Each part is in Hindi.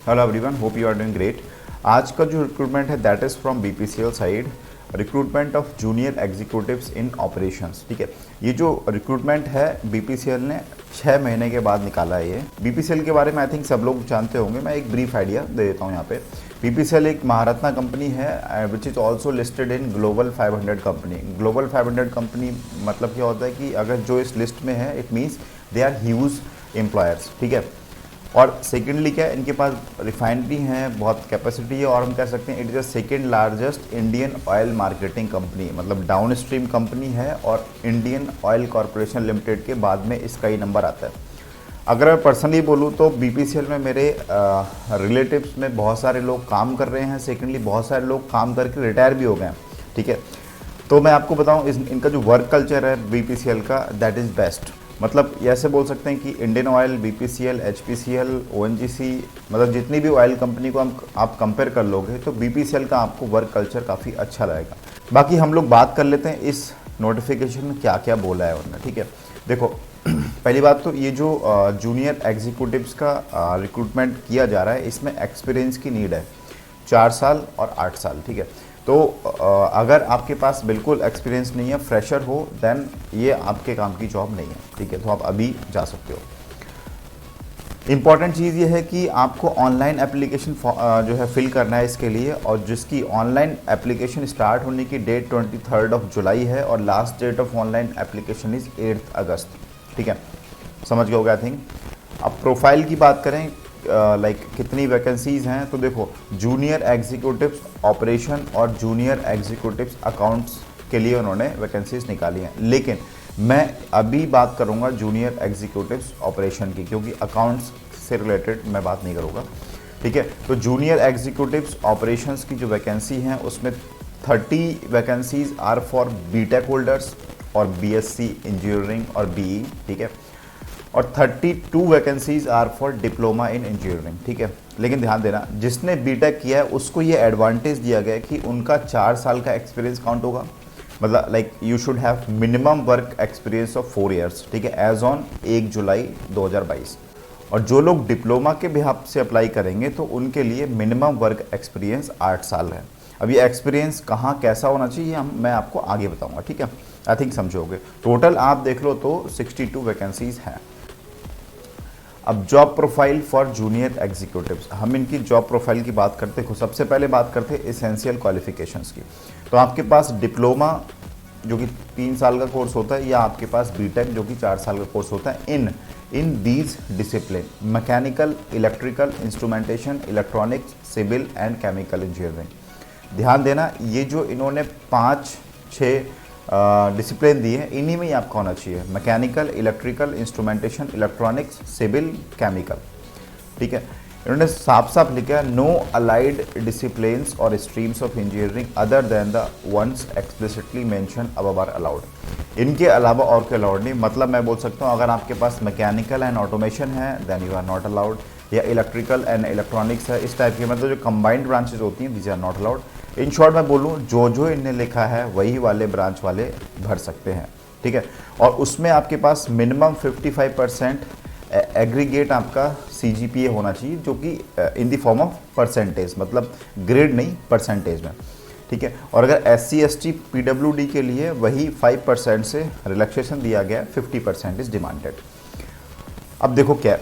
Hello everyone, hope you are doing great. आज का जो रिक्रूटमेंट है that is from BPCL side, recruitment of junior executives in operations. ठीक है, ये जो रिक्रूटमेंट है बीपीसीएल ने 6 महीने के बाद निकाला है। ये बीपीसीएल के बारे में आई थिंक सब लोग जानते होंगे, मैं एक ब्रीफ आइडिया दे देता हूँ यहाँ पे। बीपीसीएल एक महारत्ना कंपनी है which is also listed in global 500 company. Global 500 company मतलब क्या होता है कि अगर जो इस लिस्ट में है it means they are huge employers. ठीक है, और सेकेंडली क्या है, इनके पास रिफाइनरी है, बहुत कैपेसिटी है, और हम कह सकते हैं it is the second largest Indian oil marketing company, मतलब डाउन स्ट्रीम कंपनी है और इंडियन ऑयल कॉरपोरेशन लिमिटेड के बाद में इसका ही नंबर आता है। अगर मैं पर्सनली बोलूँ तो बीपीसीएल में मेरे रिलेटिव्स में बहुत सारे लोग काम कर रहे हैं। सेकेंडली बहुत सारे लोग काम करके रिटायर भी हो गए हैं। ठीक है, तो मैं आपको बताऊँ इनका जो वर्क कल्चर है बीपीसीएल का दैट इज़ बेस्ट। मतलब ऐसे बोल सकते हैं कि Indian oil, BPCL, HPCL, ONGC, मतलब जितनी भी ऑयल कंपनी को आप कंपेयर कर लोगे तो बीपीसीएल का आपको वर्क कल्चर काफ़ी अच्छा लगेगा। बाकी हम लोग बात कर लेते हैं इस नोटिफिकेशन में क्या क्या बोला है उन्होंने। ठीक है, देखो पहली बात तो ये जो जूनियर एग्जीक्यूटिव्स का रिक्रूटमेंट किया जा रहा है इसमें एक्सपीरियंस की नीड है 4 साल और 8 साल। ठीक है, तो अगर आपके पास बिल्कुल एक्सपीरियंस नहीं है, फ्रेशर हो, देन ये आपके काम की जॉब नहीं है। ठीक है, तो आप अभी जा सकते हो। इम्पॉर्टेंट चीज़ ये है कि आपको ऑनलाइन एप्लीकेशन जो है फिल करना है इसके लिए, और जिसकी ऑनलाइन एप्लीकेशन स्टार्ट होने की डेट 23 जुलाई है और last date of online application is 8 अगस्त। ठीक है, समझ गए होगा आई थिंक। अब प्रोफाइल की बात करें कितनी वैकेंसीज़ हैं, तो देखो जूनियर एग्जीक्यूटिव्स ऑपरेशन और जूनियर एग्जीक्यूटिव्स अकाउंट्स के लिए उन्होंने वैकेंसीज निकाली हैं, लेकिन मैं अभी बात करूंगा जूनियर एग्जीक्यूटिव्स ऑपरेशन की, क्योंकि अकाउंट्स से रिलेटेड मैं बात नहीं करूंगा। ठीक है, तो जूनियर एग्जीक्यूटिव्स ऑपरेशंस की जो वैकेंसी हैं उसमें 30 vacancies are for BTech holders और बीएससी इंजीनियरिंग और बीई। ठीक है, और 32 vacancies are for diploma in engineering. ठीक है, लेकिन ध्यान देना जिसने बीटेक किया है उसको ये एडवांटेज दिया गया है कि उनका 4 साल का एक्सपीरियंस काउंट होगा, मतलब you should have minimum work experience of 4 years. ठीक है, एज ऑन 1 जुलाई 2022। और जो लोग डिप्लोमा के बिहाफ से अप्लाई करेंगे तो उनके लिए मिनिमम वर्क एक्सपीरियंस 8 साल है। अब ये एक्सपीरियंस कहाँ कैसा होना चाहिए मैं आपको आगे बताऊंगा। ठीक है, आई थिंक समझोगे। टोटल आप देख लो तो 62 वैकेंसीज हैं। अब job profile for junior executives, हम इनकी जॉब प्रोफाइल की बात करते हैं। सबसे पहले बात करते हैं एसेंशियल क्वालिफिकेशंस की। तो आपके पास डिप्लोमा जो कि 3 साल का कोर्स होता है, या आपके पास बीटेक जो कि 4 साल का कोर्स होता है in these discipline: mechanical, electrical, instrumentation, electronics, civil and chemical engineering. ध्यान देना ये जो इन्होंने 5-6 डिसिप्लिन दिए हैं इन्हीं में ही आपका होना चाहिए: mechanical, electrical, instrumentation, electronics, civil, chemical. ठीक है, इन्होंने साफ साफ लिखा है नो अलाइड डिसिप्लिन्स और streams of engineering other than the ones explicitly mention above are allowed. इनके अलावा और कोई अलाउड नहीं। मतलब मैं बोल सकता हूँ अगर आपके पास मैकेनिकल एंड ऑटोमेशन है then you are not allowed, या इलेक्ट्रिकल एंड इलेक्ट्रॉनिक्स है, इस टाइप की मतलब जो कंबाइंड ब्रांचेज होती हैं these are not allowed. In short मैं बोलूँ जो इनने लिखा है वही वाले ब्रांच वाले भर सकते हैं। ठीक है, और उसमें आपके पास मिनिमम 55% एग्रीगेट आपका CGPA होना चाहिए, जो कि in the form of percentage, मतलब ग्रेड नहीं परसेंटेज में। ठीक है, और अगर SC ST PWD के लिए वही 5% से रिलैक्सेशन दिया गया, 50% इज डिमांडेड। अब देखो क्या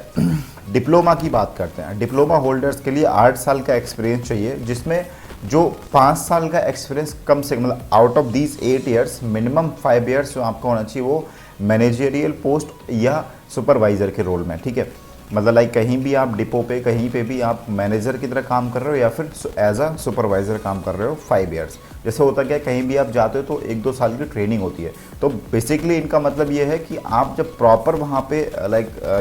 डिप्लोमा की बात करते हैं। डिप्लोमा होल्डर्स के लिए 8 साल का एक्सपीरियंस चाहिए, जिसमें जो 5 साल का एक्सपीरियंस कम से मतलब out of these 8 years minimum 5 years जो आपका होना चाहिए वो मैनेजरियल पोस्ट या सुपरवाइज़र के रोल में। ठीक है, मतलब कहीं भी आप डिपो पे कहीं पे भी आप मैनेजर की तरह काम कर रहे हो या फिर एज अ सुपरवाइज़र काम कर रहे हो 5 ईयर्स। जैसे होता क्या है, कहीं भी आप जाते हो तो 1-2 साल की ट्रेनिंग होती है। तो बेसिकली इनका मतलब ये है कि आप जब प्रॉपर वहाँ पे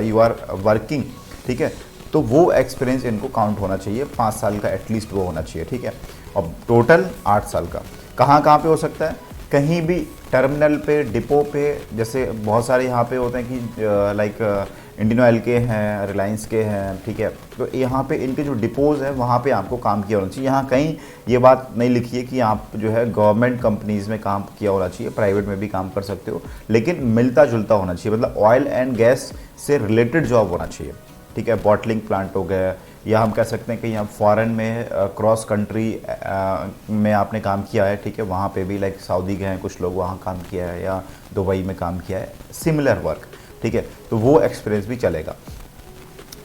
यू आर वर्किंग, ठीक है, तो वो एक्सपीरियंस इनको काउंट होना चाहिए, 5 साल का एटलीस्ट वो होना चाहिए। ठीक है, और टोटल 8 साल का। कहाँ पे हो सकता है, कहीं भी टर्मिनल पे, डिपो पे, जैसे बहुत सारे यहाँ पे होते हैं कि इंडियन ऑयल के हैं, रिलायंस के हैं। ठीक है, तो यहाँ पे इनके जो डिपोज़ हैं वहाँ पे आपको काम किया होना चाहिए। यहाँ कहीं ये बात नहीं लिखी है कि आप जो है गवर्नमेंट कंपनीज़ में काम किया होना चाहिए, प्राइवेट में भी काम कर सकते हो, लेकिन मिलता जुलता होना चाहिए, मतलब ऑयल एंड गैस से रिलेटेड जॉब होना चाहिए। ठीक है, बॉटलिंग प्लांट हो गया या हम कह सकते हैं कि यहाँ फॉरेन में क्रॉस कंट्री में आपने काम किया है, ठीक है, वहाँ पे भी लाइक सऊदी गए हैं कुछ लोग, वहाँ काम किया है, या दुबई में काम किया है, सिमिलर वर्क, ठीक है, तो वो एक्सपीरियंस भी चलेगा।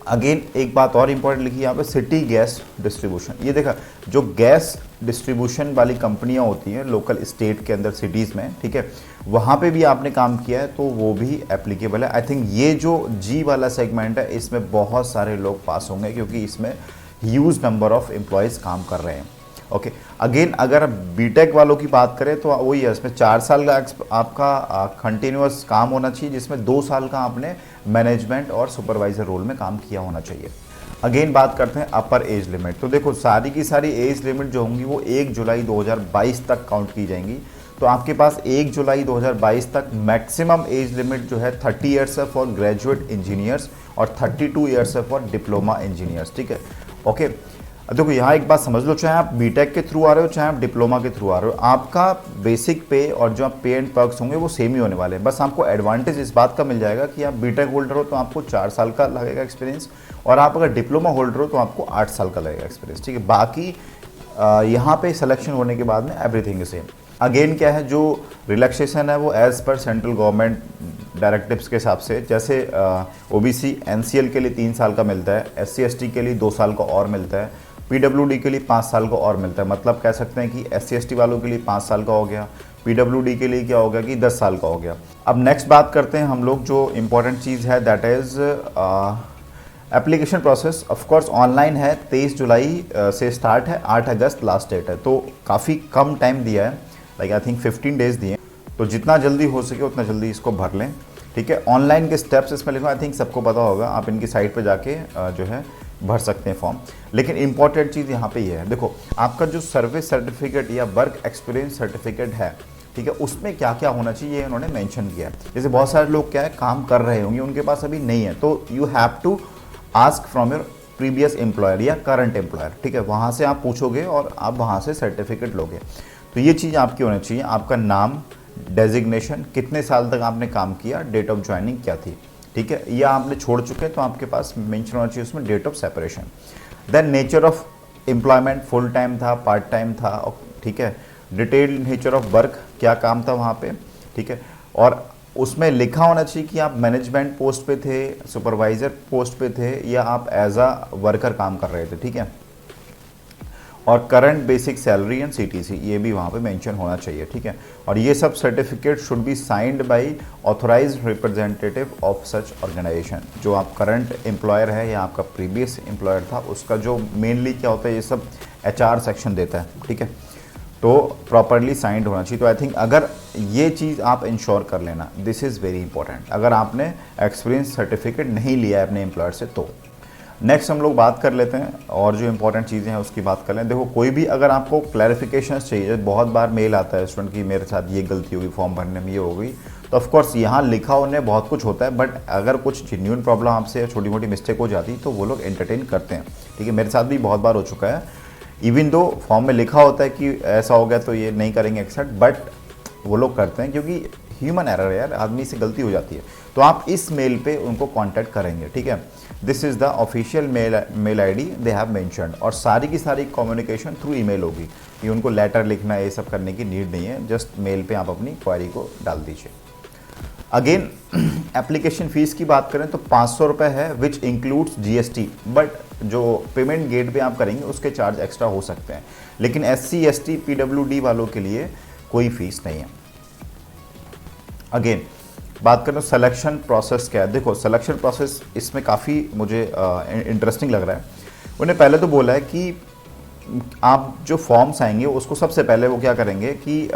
अगेन एक बात और इम्पोर्टेंट लिखी है यहाँ पे, सिटी गैस डिस्ट्रीब्यूशन। ये देखा, जो गैस डिस्ट्रीब्यूशन वाली कंपनियाँ होती हैं लोकल स्टेट के अंदर सिटीज़ में, ठीक है, वहाँ पे भी आपने काम किया है तो वो भी एप्लीकेबल है। आई थिंक ये जो जी वाला सेगमेंट है इसमें बहुत सारे लोग पास होंगे क्योंकि इसमें ह्यूज नंबर ऑफ एम्प्लॉयज़ काम कर रहे हैं। ओके, अगेन अगर बीटेक वालों की बात करें तो वही है, इसमें 4 साल का आपका कंटिन्यूस काम होना चाहिए, जिसमें 2 साल का आपने मैनेजमेंट और सुपरवाइजर रोल में काम किया होना चाहिए। अगेन बात करते हैं अपर एज लिमिट। तो देखो सारी की सारी एज लिमिट जो होंगी वो 1 जुलाई 2022 तक काउंट की जाएंगी। तो आपके पास 1 जुलाई 2022 तक मैक्सिमम एज लिमिट जो है 30 ईयर्स है फॉर ग्रेजुएट इंजीनियर्स और 32 ईयर्स है फॉर डिप्लोमा इंजीनियर्स, ठीक है। ओके, देखो यहाँ एक बात समझ लो, चाहे आप बीटेक के थ्रू आ रहे हो चाहे आप डिप्लोमा के थ्रू आ रहे हो, आपका बेसिक पे और जो आप पे एंड पर्क्स होंगे वो सेम ही होने वाले हैं। बस आपको एडवांटेज इस बात का मिल जाएगा कि आप बीटेक होल्डर हो तो आपको 4 साल का लगेगा एक्सपीरियंस, और आप अगर डिप्लोमा होल्डर हो तो आपको 8 साल का लगेगा एक्सपीरियंस, ठीक है। बाकी यहाँ पे सिलेक्शन होने के बाद में एवरीथिंग इज सेम। अगेन क्या है, जो रिलैक्सेशन है वो as per central government directives के हिसाब से, जैसे ओबीसी एनसीएल के लिए 3 साल का मिलता है, एससी एसटी के लिए 2 साल का और मिलता है, पीडब्ल्यूडी के लिए 5 साल का और मिलता है। मतलब कह सकते हैं कि एससी एसटी वालों के लिए 5 साल का हो गया, पीडब्ल्यूडी के लिए क्या हो गया कि 10 साल का हो गया। अब नेक्स्ट बात करते हैं हम लोग, जो इम्पोर्टेंट चीज़ है that is application process. Of course online है, 23 जुलाई से स्टार्ट है, 8 अगस्त लास्ट डेट है, तो काफ़ी कम टाइम दिया है, लाइक आई थिंक 15 डेज़ दिए, तो जितना जल्दी हो सके उतना जल्दी इसको भर लें, ठीक है। ऑनलाइन के स्टेप्स इसमें लिखो, आई थिंक सबको पता होगा, आप इनकी साइट पे जाके जो है भर सकते हैं फॉर्म। लेकिन इंपॉर्टेंट चीज़ यहाँ पे ये है, देखो आपका जो सर्विस सर्टिफिकेट या वर्क एक्सपीरियंस सर्टिफिकेट है, ठीक है, उसमें क्या क्या होना चाहिए ये उन्होंने मेंशन किया है। जैसे बहुत सारे लोग क्या है काम कर रहे होंगे, उनके पास अभी नहीं है, तो you have to ask from your previous employer या करंट एम्प्लॉयर, ठीक है, वहाँ से आप पूछोगे और आप वहाँ से सर्टिफिकेट लोगे। तो ये चीज़ आपकी होनी चाहिए, आपका नाम, डेजिग्नेशन, कितने साल तक आपने काम किया, डेट ऑफ ज्वाइनिंग क्या थी, ठीक है, या आपने छोड़ चुके हैं तो आपके पास मेंशन होना चाहिए उसमें date of separation. Then nature of employment, full time था, पार्ट टाइम था, ठीक है, डिटेल्ड नेचर ऑफ वर्क, क्या काम था वहाँ पे, ठीक है, और उसमें लिखा होना चाहिए कि आप मैनेजमेंट पोस्ट पे थे, सुपरवाइज़र पोस्ट पे थे, या आप एज अ वर्कर काम कर रहे थे, ठीक है, और current basic salary and CTC ये भी वहाँ पे मेंशन होना चाहिए, ठीक है। और ये सब certificate should be signed by authorized representative of such organization. जो आप करंट एम्प्लॉयर है या आपका प्रीवियस एम्प्लॉयर था, उसका जो मेनली क्या होता है, ये सब एचआर सेक्शन देता है, ठीक है, तो प्रॉपरली साइंड होना चाहिए। तो आई थिंक अगर ये चीज़ आप इंश्योर कर लेना, दिस इज़ वेरी इंपॉर्टेंट, अगर आपने एक्सपीरियंस सर्टिफिकेट नहीं लिया है अपने एम्प्लॉयर से तो। नेक्स्ट हम लोग बात कर लेते हैं और जो इंपॉर्टेंट चीज़ें हैं उसकी बात कर लें। देखो कोई भी अगर आपको क्लैरिफिकेशंस चाहिए, बहुत बार मेल आता है स्टूडेंट की मेरे साथ ये गलती होगी, फॉर्म भरने में ये हो गई, तो ऑफकोर्स यहाँ लिखा होने बहुत कुछ होता है, बट अगर कुछ जेन्युइन प्रॉब्लम आपसे छोटी मोटी मिस्टेक हो जाती तो वो लोग एंटरटेन करते हैं, ठीक है। मेरे साथ भी बहुत बार हो चुका है, इवन दो फॉर्म में लिखा होता है कि ऐसा हो गया तो ये नहीं करेंगे एक्सेप्ट, बट वो लोग करते हैं क्योंकि ह्यूमन एरर है यार, आदमी से गलती हो जाती है। तो आप इस मेल पे उनको कांटेक्ट करेंगे, ठीक है। This is the official mail ID they have mentioned, और सारी की सारी कम्युनिकेशन थ्रू ईमेल होगी, ये उनको लेटर लिखना ये सब करने की नीड नहीं है, जस्ट मेल पे आप अपनी क्वारी को डाल दीजिए। अगेन एप्लीकेशन फ़ीस की बात करें तो 500 रुपये है, विच इंक्लूड्स जीएसटी, बट जो पेमेंट गेट पे आप करेंगे उसके चार्ज एक्स्ट्रा हो सकते हैं, लेकिन SC ST PWD वालों के लिए कोई फीस नहीं है। अगेन बात करें सिलेक्शन प्रोसेस क्या है, देखो सिलेक्शन प्रोसेस इसमें काफ़ी मुझे इंटरेस्टिंग लग रहा है। उन्हें पहले तो बोला है कि आप जो फॉर्म्स आएंगे उसको सबसे पहले वो क्या करेंगे कि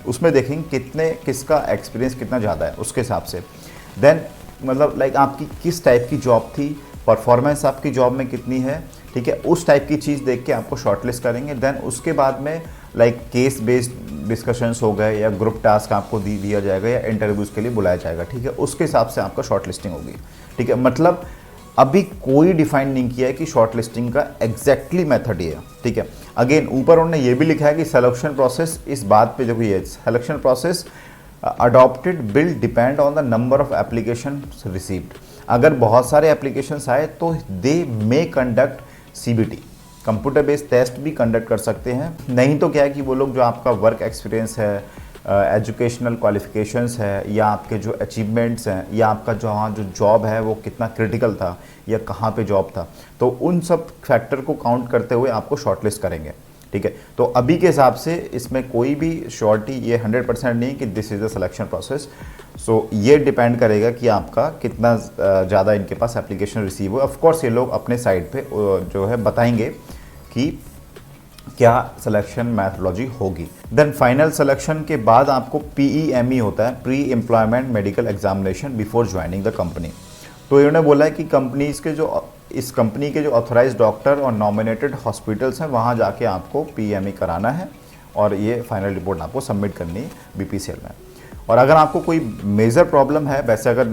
उसमें देखेंगे किसका एक्सपीरियंस कितना ज़्यादा है उसके हिसाब से। देन मतलब लाइक आपकी किस टाइप की जॉब थी, परफॉर्मेंस आपकी जॉब में कितनी है, ठीक है, उस टाइप की चीज़ देख के आपको शॉर्टलिस्ट करेंगे। देन उसके बाद में लाइक केस बेस्ड डिस्कशंस हो गए या ग्रुप टास्क आपको दिया जाएगा या इंटरव्यूज़ के लिए बुलाया जाएगा, ठीक है, उसके हिसाब से आपका शॉर्टलिस्टिंग होगी, ठीक है। मतलब अभी कोई डिफाइन नहीं किया है कि शॉर्टलिस्टिंग का एग्जैक्टली मेथड ये है, ठीक है। अगेन ऊपर उन्होंने ये भी लिखा है कि सिलेक्शन प्रोसेस, इस बात पे देखो ये selection process adopted will depend on the number of application received. अगर बहुत सारे एप्लीकेशंस आए तो they may conduct CBT, computer based test भी कंडक्ट कर सकते हैं। नहीं तो क्या है कि वो लोग जो आपका वर्क एक्सपीरियंस है, एजुकेशनल क्वालिफिकेशंस है, या आपके जो अचीवमेंट्स हैं, या आपका जो वहाँ जो जॉब है वो कितना क्रिटिकल था या कहाँ पे जॉब था, तो उन सब फैक्टर को काउंट करते हुए आपको शॉर्टलिस्ट करेंगे। ठीक है, तो अभी के हिसाब से इसमें कोई भी श्योरिटी ये 100% नहीं कि this is the selection process. So ये डिपेंड करेगा कि आपका कितना ज़्यादा इनके पास एप्लीकेशन रिसीव हो। ऑफ कोर्स ये लोग अपने साइट पे जो है बताएंगे कि क्या सिलेक्शन मैथोलॉजी होगी। देन फाइनल सिलेक्शन के बाद आपको PEME होता है, pre employment medical examination before joining the company. तो इन्होंने बोला है कि कंपनीज के जो इस कंपनी के जो ऑथराइज्ड डॉक्टर और नॉमिनेटेड हॉस्पिटल्स हैं वहाँ जाके आपको PEME कराना है और ये फाइनल रिपोर्ट आपको सबमिट करनी है BPCL में। और अगर आपको कोई मेजर प्रॉब्लम है, वैसे अगर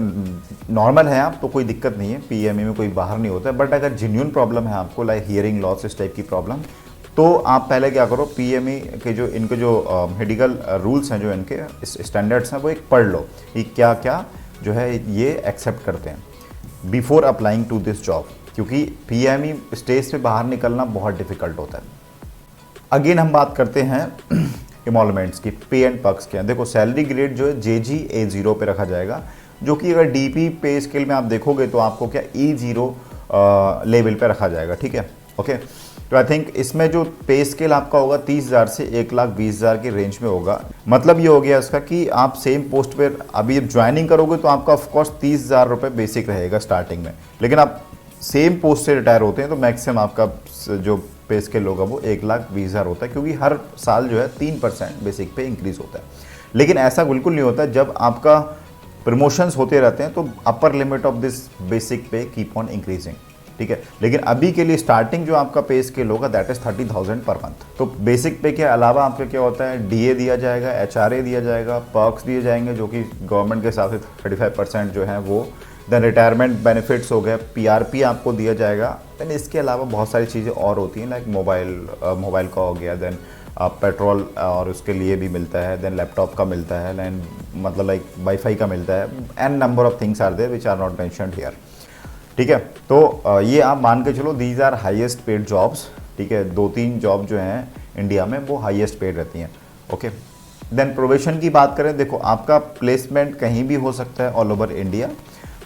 नॉर्मल है आप तो कोई दिक्कत नहीं है, PEME में कोई बाहर नहीं होता है, बट अगर जेन्युइन प्रॉब्लम है आपको, लाइक हियरिंग लॉस इस टाइप की प्रॉब्लम, तो आप पहले क्या करो, PEME के जो इनके जो मेडिकल रूल्स हैं, जो इनके स्टैंडर्ड्स हैं, वो एक पढ़ लो कि क्या क्या जो है ये एक्सेप्ट करते हैं before applying to this job, क्योंकि PEME स्टेज से बाहर निकलना बहुत डिफिकल्ट होता है। अगेन हम बात करते हैं इमोलमेंट्स की, पे एंड पर्क्स के। देखो सैलरी ग्रेड जो है JG A0 पे रखा जाएगा, जो कि अगर DP पे स्केल में आप देखोगे तो आपको क्या E0 लेवल पे रखा जाएगा। ठीक है, ओके। तो आई थिंक इसमें जो पे स्केल आपका होगा 30,000 से 1,20,000 की रेंज में होगा। मतलब ये हो गया इसका कि आप सेम पोस्ट पर अभी जब ज्वाइनिंग करोगे तो आपका ऑफकोर्स 30,000 रुपये बेसिक रहेगा स्टार्टिंग में, लेकिन आप सेम पोस्ट से रिटायर होते हैं तो मैक्सिमम आपका जो पे स्केल होगा वो 1,20,000 होता है, क्योंकि हर साल जो है 3% बेसिक पे इंक्रीज होता है। लेकिन ऐसा बिल्कुल नहीं होता, जब आपका प्रमोशंस होते रहते हैं तो upper limit of this basic पे कीप ऑन इंक्रीजिंग। ठीक है, लेकिन अभी के लिए स्टार्टिंग जो आपका पे स्केल होगा दैट इज 30,000 पर मंथ। तो बेसिक पे के अलावा आपका क्या होता है, DA दिया जाएगा, HRA दिया जाएगा, पर्क्स दिए जाएंगे जो कि गवर्नमेंट के हिसाब से 35% जो है वो। देन रिटायरमेंट बेनिफिट्स हो गए, PRP आपको दिया जाएगा। देन इसके अलावा बहुत सारी चीज़ें और होती हैं, लाइक मोबाइल का हो गया, देन पेट्रोल और उसके लिए भी मिलता है, देन लैपटॉप का मिलता है, देन मतलब लाइक वाईफाई का मिलता है, and number of things are there which are not mentioned here. ठीक है, तो ये आप मान के चलो these are highest paid jobs. ठीक है, 2-3 जॉब जो हैं इंडिया में वो हाईएस्ट पेड रहती हैं। ओके, देन प्रोबेशन की बात करें, देखो आपका प्लेसमेंट कहीं भी हो सकता है ऑल ओवर इंडिया।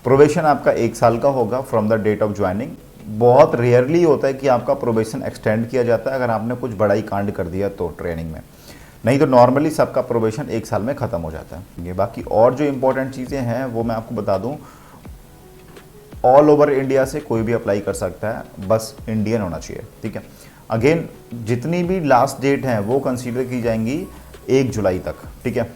प्रोबेशन आपका 1 साल का होगा from the date of joining. बहुत रेयरली होता है कि आपका प्रोबेशन एक्सटेंड किया जाता है अगर आपने कुछ बड़ा ही कांड कर दिया तो ट्रेनिंग में, नहीं तो नॉर्मली सबका प्रोबेशन 1 साल में ख़त्म हो जाता है। ये बाकी और जो इंपॉर्टेंट चीज़ें हैं वो मैं आपको बता दूं, ऑल ओवर इंडिया से कोई भी अप्लाई कर सकता है, बस इंडियन होना चाहिए। ठीक है, अगेन जितनी भी लास्ट डेट हैं वो कंसीडर की जाएंगी 1 जुलाई तक। ठीक है,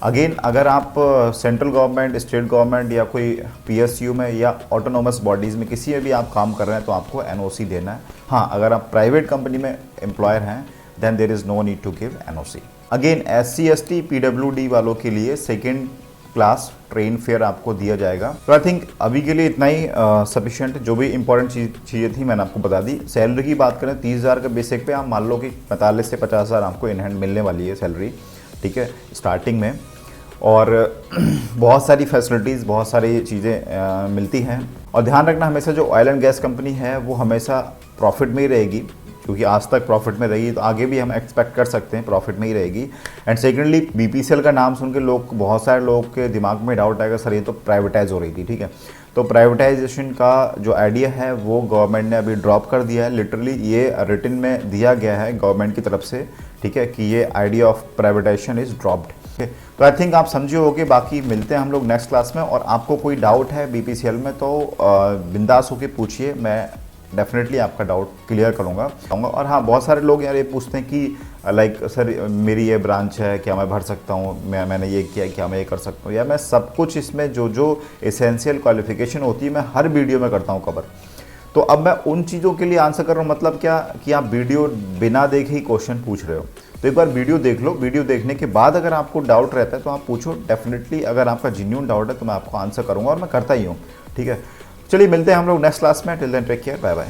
अगेन अगर आप सेंट्रल गवर्नमेंट, स्टेट गवर्नमेंट या कोई PSU में या ऑटोनोमस बॉडीज़ में किसी में भी आप काम कर रहे हैं तो आपको NOC देना है। हाँ, अगर आप प्राइवेट कंपनी में एम्प्लॉयर हैं then there is no need to give NOC। Again SC ST PWD वालों के लिए 2nd क्लास ट्रेन फेयर आपको दिया जाएगा। तो आई थिंक अभी के लिए इतना ही सफिशिएंट। जो भी इंपॉर्टेंट चीज़ें थी मैंने आपको बता दी। सैलरी की बात करें 30,000 के बेसिक पे आप मान लो कि 45 से 50,000 आपको इन हैंड मिलने वाली है सैलरी। ठीक है, स्टार्टिंग में, और बहुत सारी फैसिलिटीज़, बहुत सारी चीज़ें मिलती हैं। और ध्यान रखना हमेशा जो ऑयल एंड गैस कंपनी है वो हमेशा प्रॉफिट में ही रहेगी, क्योंकि आज तक प्रॉफिट में रही तो आगे भी हम एक्सपेक्ट कर सकते हैं प्रॉफिट में ही रहेगी। एंड सेकेंडली BPCL का नाम सुन के बहुत सारे लोग के दिमाग में डाउट आएगा, सर ये तो प्राइवेटाइज हो रही थी। ठीक है, तो प्राइवेटाइजेशन का जो आइडिया है वो गवर्नमेंट ने अभी ड्रॉप कर दिया है। लिटरली ये रिटन में दिया गया है गवर्नमेंट की तरफ से, ठीक है, कि ये idea of privatisation is dropped. तो आई थिंक आप समझे होगे। बाकी मिलते हैं हम लोग नेक्स्ट क्लास में, और आपको कोई डाउट है BPCL में तो बिंदास होके पूछिए, मैं डेफिनेटली आपका डाउट क्लियर करूँगा। और हाँ, बहुत सारे लोग यार ये पूछते हैं कि लाइक सर मेरी ये ब्रांच है, क्या मैं भर सकता हूँ, मैंने ये किया, क्या मैं ये कर सकता हूँ? या मैं सब कुछ इसमें जो एसेंशियल क्वालिफिकेशन होती है मैं हर वीडियो में करता हूँ कवर। तो अब मैं उन चीज़ों के लिए आंसर कर रहा हूँ, मतलब क्या कि आप वीडियो बिना देखे ही क्वेश्चन पूछ रहे हो। तो एक बार वीडियो देख लो, वीडियो देखने के बाद अगर आपको डाउट रहता है तो आप पूछो। डेफिनेटली अगर आपका जेन्युइन डाउट है तो मैं आपको आंसर करूँगा, और मैं करता ही हूँ। ठीक है, चलिए मिलते हैं हम लोग नेक्स्ट क्लास में। Till then take care, bye bye.